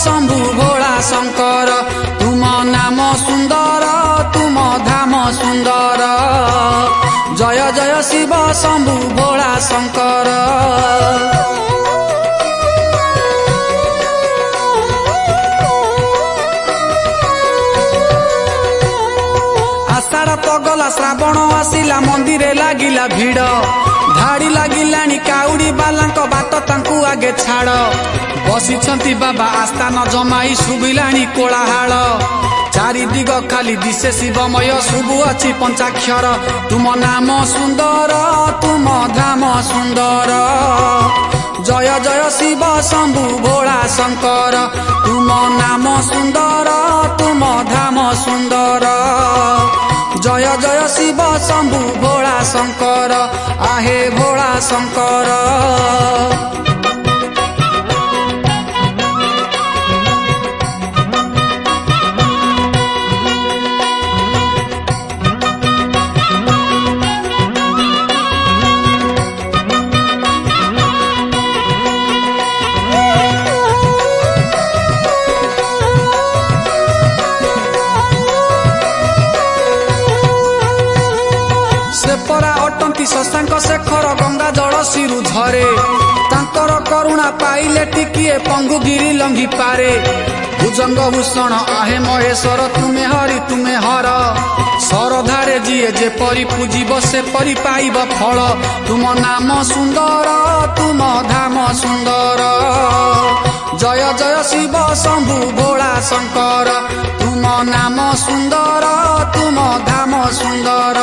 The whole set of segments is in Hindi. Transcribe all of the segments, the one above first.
शंभु भोला शंकर तुम नाम सुंदर तुम धाम सुंदर जय जय शिव शंभु भोला शंकर। आषाढ़ तो गला श्रावण आसिला मंदिर लागिला भिड़ धाड़ी लागिलानी काउड़ी बालांक बात तांकु आगे छाड़ बसिछंती बाबा आस्थान जमाई शुभिलानी कोलाहाल चारि दिग खाली दिशे शिवमय शुभु अछि पंचाक्षर तुम नाम सुंदर तुम धाम सुंदर जय जय शिव शंभु भोला शंकर तुम नाम सुंदर तुम धाम सुंदर जय जय शिव शंभु भोला शंकर आहे भोला शंकर। शशांक शेखर गंगा जल सिरु झरे तांकर करुणा पाइले टिकिए पंगु गिरी लंघी पारे भुजंग भूषण आहे महेश्वर तुमे हरि तुमे हर सरधारे जिए जे परि पूजिब से परि पाइब फल तुम नाम सुंदर तुम धाम सुंदर जय जय शिव शंभु भोला शंकर तुम नाम सुंदर तुम धाम सुंदर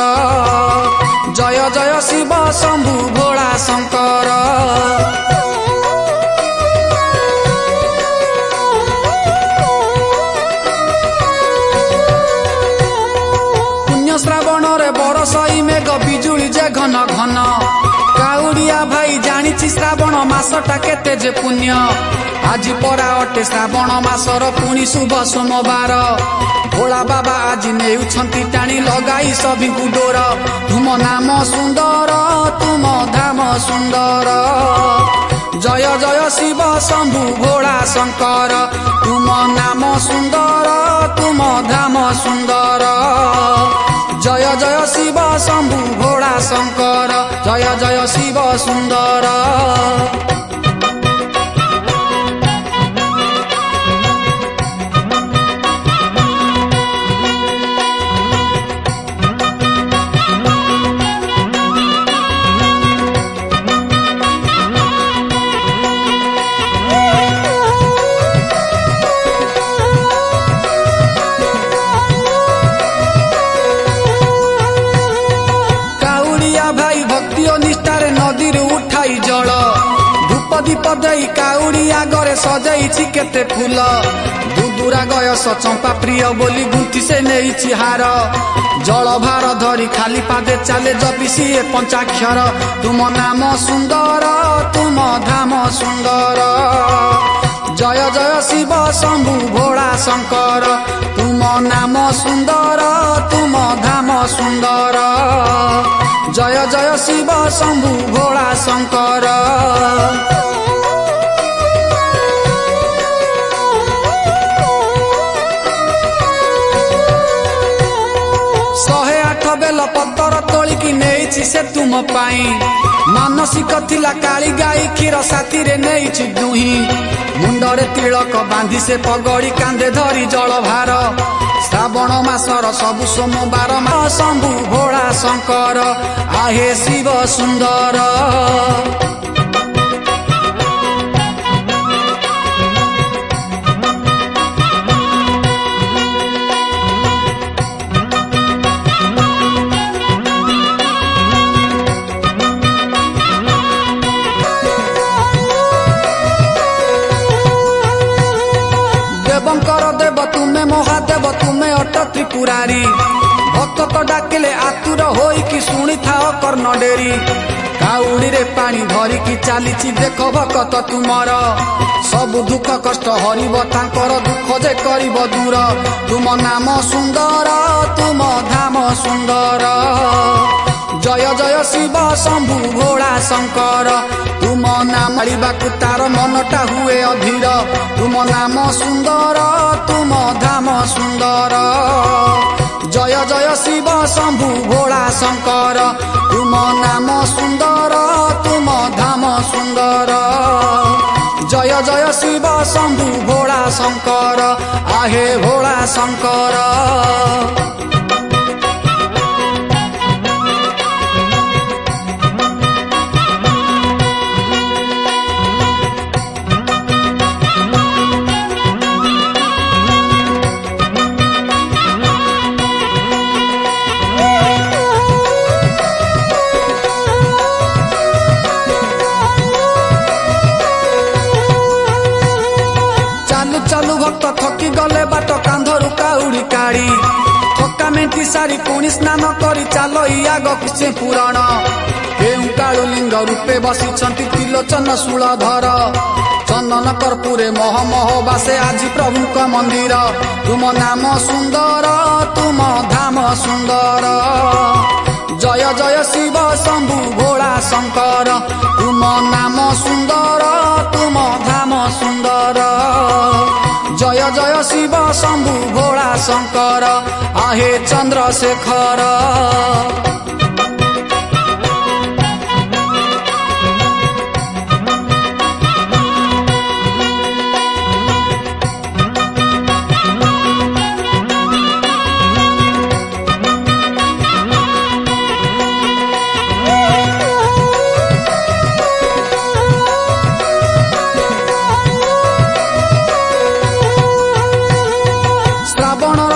जय जय शिव शंभु भोला शंकर। पुण्य श्रावण रे बरसई मेघ बिजुली जे घन घन काउड़िया भाई जानिछि श्रावण मासटा केते जे पुण्य आज परा अटे श्रावण मासर पुणी शुभ सोमवार भोला बाबा आज नेउछंती टाणी लगाई सभिंकु डोर तुम नाम सुंदर तुम धाम सुंदर जय जय शिव शंभु भोला शंकर तुम नाम सुंदर तुम धाम सुंदर जय जय शिव शंभु भोला शंकर जय जय शिव सुंदर। भाई भक्ति और निष्ठारे नदी उठाई जल धूप दीप दई काउड़ी आगरे सजाई केते फूल दुदुरा गयस चंपा प्रिय बोली गुंथि से नहीं हार जल भार धरी खाली पादे चाले जपिसी पंचाक्षर तुम नाम सुंदर तुम धाम सुंदर जय जय शिव शंभु भोला शंकर तुम नाम सुंदर तुम धाम सुंदर जय जय शिव शंभु भोला शंकर। शहे आठ बेल पत्तर तोलिकी नेइछि से तुम पाई मानसिक थिला काली गाई क्षीर साथी रे नेइछि दुही मुंडरे तिलक बांधी से पगड़ी कांधे धरी जल भार श्रावण मासर सबु सोमवार शंभु भोला शंकर आहे शिव सुंदर। देवंकर देव तुमे महादेव तुमे अट त्रिपुरारी भक्त तो डाकिले आतुर होइकी शुणी थाओ कर्ण डेरी काउड़ी रे पानी धरिकी चलीछि देख भक्त तुमर सब दुख कष्ट हरिब तांकर दुख जे करिब दूर तुम नाम सुंदर तुम धाम सुंदर जय जय शिव शंभु भोला शंकर तुम नाम लिबाकु तार मनटा हुए अधीर तुम नाम सुंदर तुम धाम सुंदर जय जय शिव शंभु भोला शंकर तुम नाम सुंदर तुम धाम सुंदर जय जय शिव शंभु भोला शंकर आहे भोला शंकर। चालू भक्त थकी गले बाट कांधरु काउड़ी काड़ी थका मेंटी सारी पुणी स्नान करी चाल आग किसे पुराण केउ कालु लिंग रूपे बसिछंती त्रिलोचन शूलधर चंदन कर्पूरे मह मह बासे आज प्रभु का मंदिर तुम नाम सुंदर तुम धाम सुंदर जय जय शिव शंभु भोला शंकर तुम नाम सुंदर तुम धाम सुंदर जय जय शिव शंभु भोला शंकर आहे चंद्रशेखर।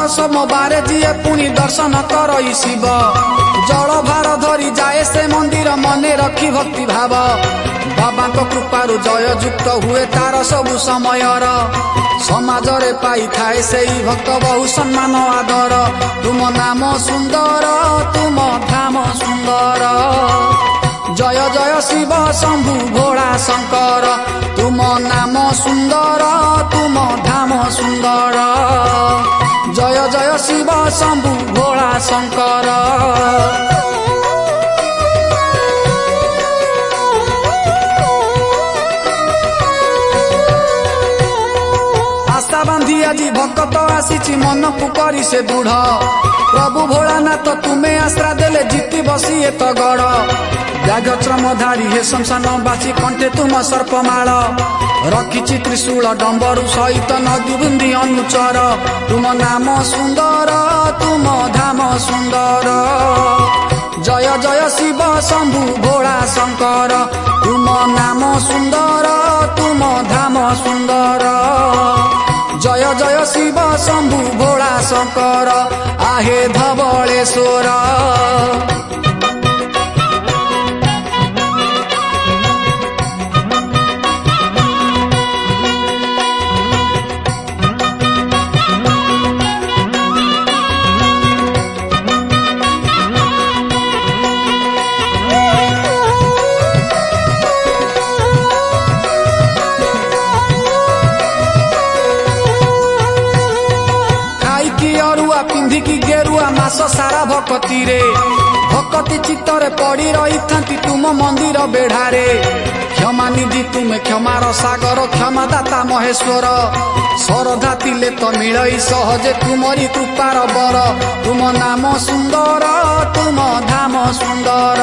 सोमवारे जीए पुणी दर्शन करई शिव जल भार धरी जाए से मंदिर मने रखी भक्ति भाव बाबा को कृपारु जय युक्त हुए तार सबु समयर समाज रे पाई थाए से भक्त बहु सम्मान आदर तुम नाम सुंदर तुम धाम सुंदर जय जय शिव शंभु भोला शंकर तुम नाम सुंदर तुम धाम सुंदर जय जय शिव शंभु भोला शंकर। आशा बांधी आज भक्त आसी मन को करी से दृढ़ प्रभु भोलानाथ तुम्हें आश्रा देले जीति बसी तो गढ़ व्याघ्र चर्मधारी हे शमशान बासी कंठे तुम सर्पमाल रखिछि त्रिशूल डम्बरु सहित नदी बुंदी अनुचर तुम नाम सुंदर तुम धाम सुंदर जय जय शिव शंभु भोला शंकर तुम नाम सुंदर तुम धाम सुंदर जय जय शिव शंभु भोला शंकर आहे धवलेश्वर। पिंधिकी गेरुआ मास सारा भक्ति रे भक्ति चित्तरे पड़ी रही थांती तुम मंदिर बेढ़ारे क्षमा निधि तुम्हें क्षमार सागर क्षमादाता महेश्वर श्रद्धा तिले तो मिलई सहजे तुमरी कृपार बर तुम नाम सुंदर तुम धाम सुंदर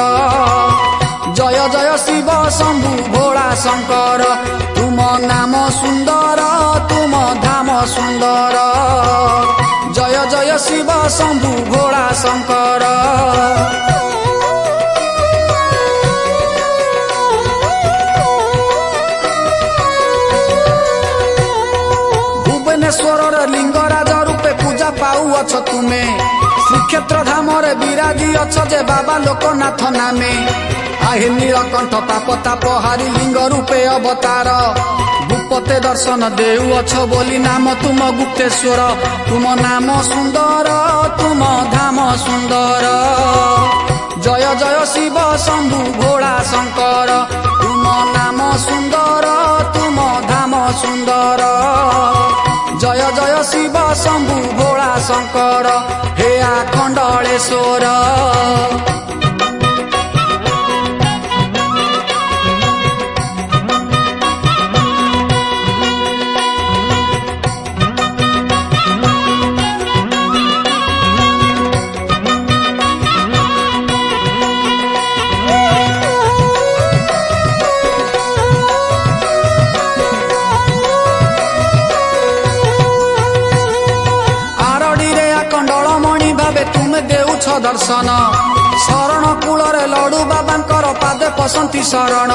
जय जय शिव शंभु भोला शंकर तुम नाम सुंदर तुम धाम सुंदर जय जय शिव शंभु भोला शंकर। भुवनेश्वर लिंगराज रूपे पूजा पाउअछ तुमे श्रीक्षेत्र धाम रे विराजी अछ जे बाबा लोकनाथ नामे आहे नीलकंठ पाप ताप हारी लिंग रूपे अवतार भूपते दर्शन देउ अछ बोली नाम तुम गुप्तेश्वर तुम नाम सुंदर तुम धाम सुंदर जय जय शिव शंभु भोला शंकर तुम नाम सुंदर तुम धाम सुंदर जय जय शिव शंभु भोला शंकर हे आखंडलेश्वर। तुच्छ दर्शन शरण कूलरे लडू बाबांकर पादे पसंती शरण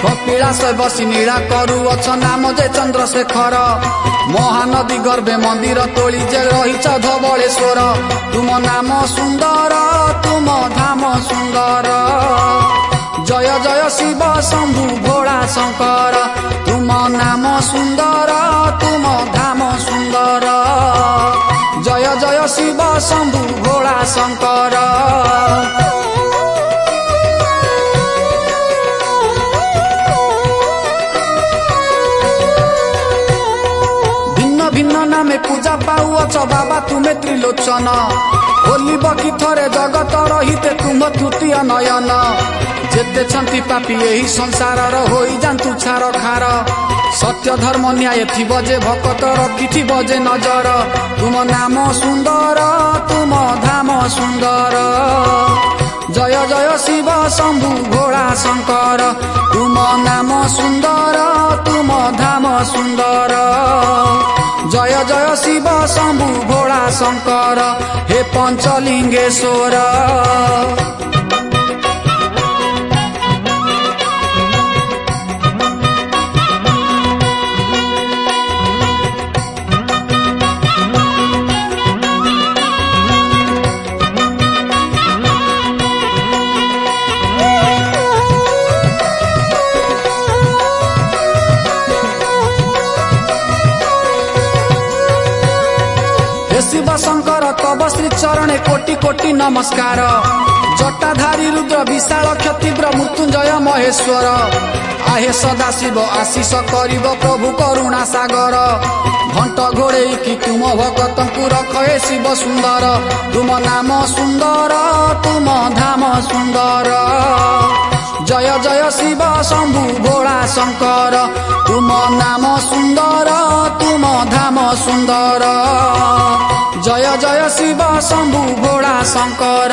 कपिलास बसी नीला करुअछ नाम जे चंद्रशेखर महानदी गर्भे मंदिर तोली जे रहिछ धवलेश्वर तुम नाम सुंदर तुम धाम सुंदर जय जय शिव शंभु भोला शंकर तुम नाम सुंदर तुम धाम सुंदर जय जय शिव शंभु भोला शंकर भिन्न भिन्न नामे पूजा पाउछ बाबा तुमे त्रिलोचन होली बकी थरे जगत रहिते तुम तृतीय नयन जेते छंती पापी यही संसार होई जान्तु छार खार सत्य धर्म न्याय थी बजे भक्त रखी थी बजे नजर तुम नाम सुंदर तुम धाम सुंदर जय जय शिव शंभु भोला शंकर तुम नाम सुंदर तुम धाम सुंदर जय जय शिव शंभु भोला शंकर हे पंचलिंगेश्वर शिव शंकर तब श्री चरणे कोटि कोटि नमस्कार जटाधारी रुद्र विशाल क्षतिब्र मृत्युंजय महेश्वर आहे सदा शिव आशीष करिब प्रभु करुणा सागर घंट घोड़े कि तुम भगत रखे शिव सुंदर तुम नाम सुंदर तुम धाम सुंदर जय जय शिव शंभु भोला शंकर तुम नाम सुंदर तुम धाम सुंदर जय जय शिव शंभु भोला शंकर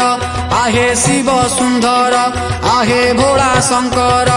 आहे शिव सुंदर आहे भोला शंकर।